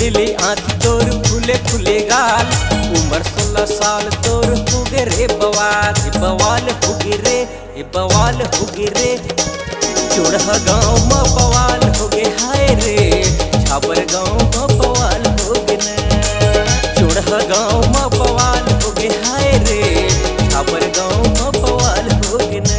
नीली आँख तोर फूले फूले गाल, उम्र 16 साल तोर होगे रे बवाल, बवाल होगी रे, बवाल होगी रे। चोड़ा गाँव में बवाल होगे हाय रे, छाबर गाँव में बवाल होगे न। चोड़ा गाँव में बवाल होगे हाय रे, छाबर गाँव में बवाल होगे न।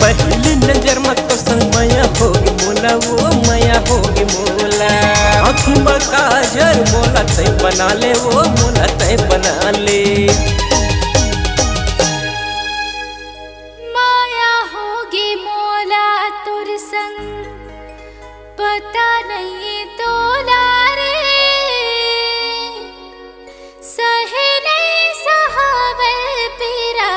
पहली नजर में तो संग माया होगी मोला, वो माया होगी मोला। आँखी में काजल मोला तय बना ले, वो मोला तय बना ले। माया होगी मोला तुर संग, पता नहीं तोला रे। सहे नहीं सहावे पीरा,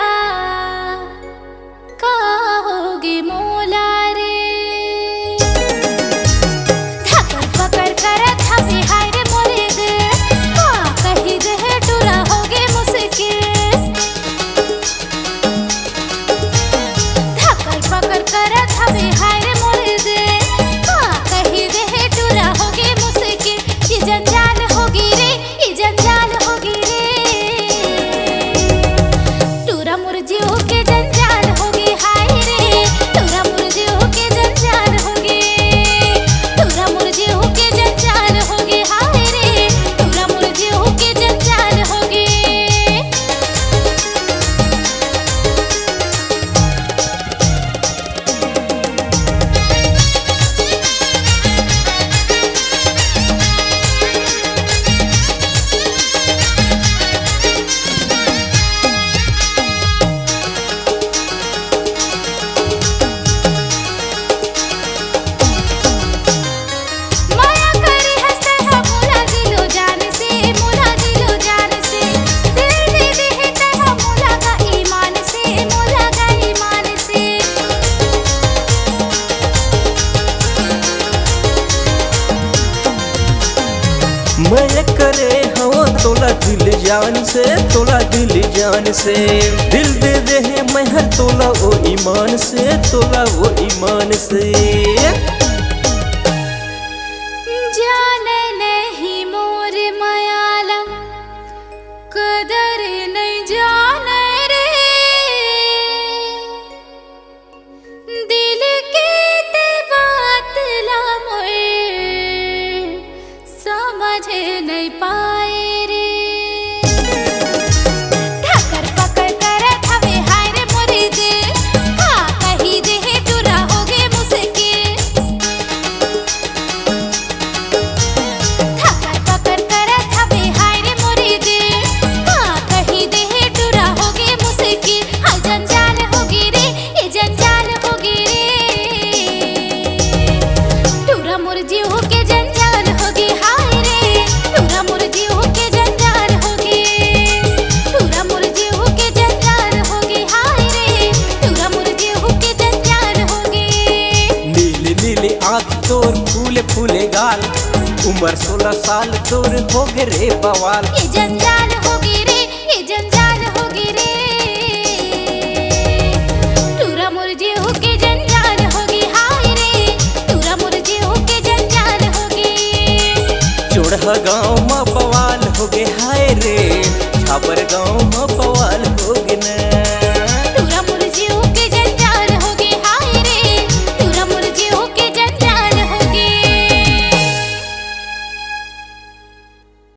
होगी मोला रे। धकर पकड़ कर थपे हाय रे मोरे दे, कही दे टूरा होगे मुश्किल। धकर पकड़ कर थपे हाय रे मोरे दे, कही दे टूरा होगे मुश्किल। ये जंजाल होगी रे, ये जंजाल होगी रे। टूरा मुरझी होके जंजाल होगी मैं करे हवा तोला दिल जान से, तोला दिल जान से। दिल दे दे है मैं हर तोला वो ईमान से, तोला वो ईमान से। जाने नहीं मोर मायाला, कदर नहीं जाने रे। दिल की ते बात ला मोर समझ नहीं पाए रे। धकर पकड़ कर थवे हाय रे मोरे दे, कही दे टूरा होगे मुश्किल। धकर पकड़ कर थवे हाय रे मोरे दे, कही दे टूरा होगे मुश्किल। हाय जंजाल होगी रे, ये जंजाल होगी रे। टूरा मुरझी होके जंजाल होगी हाय रे। टूरा मुरझी होके जंजाल होगी, टूरा मुरझी होके जंजाल होगी हाय रे। टूरा मुरझी होके जंजाल होगी। नीली नीली आँख तोर फूले फूले गाल, उम्र 16 साल तोर होगे रे बवाल। ये जंजाल होगी रे, ये जंजाल होगी रे। टूरा मुरझी होके जंजाल होगी हाय रे। टूरा मुरझी होके जंजाल होगी। चोड़ा गाँव में बवाल होगे हाय रे, छाबर गाँव में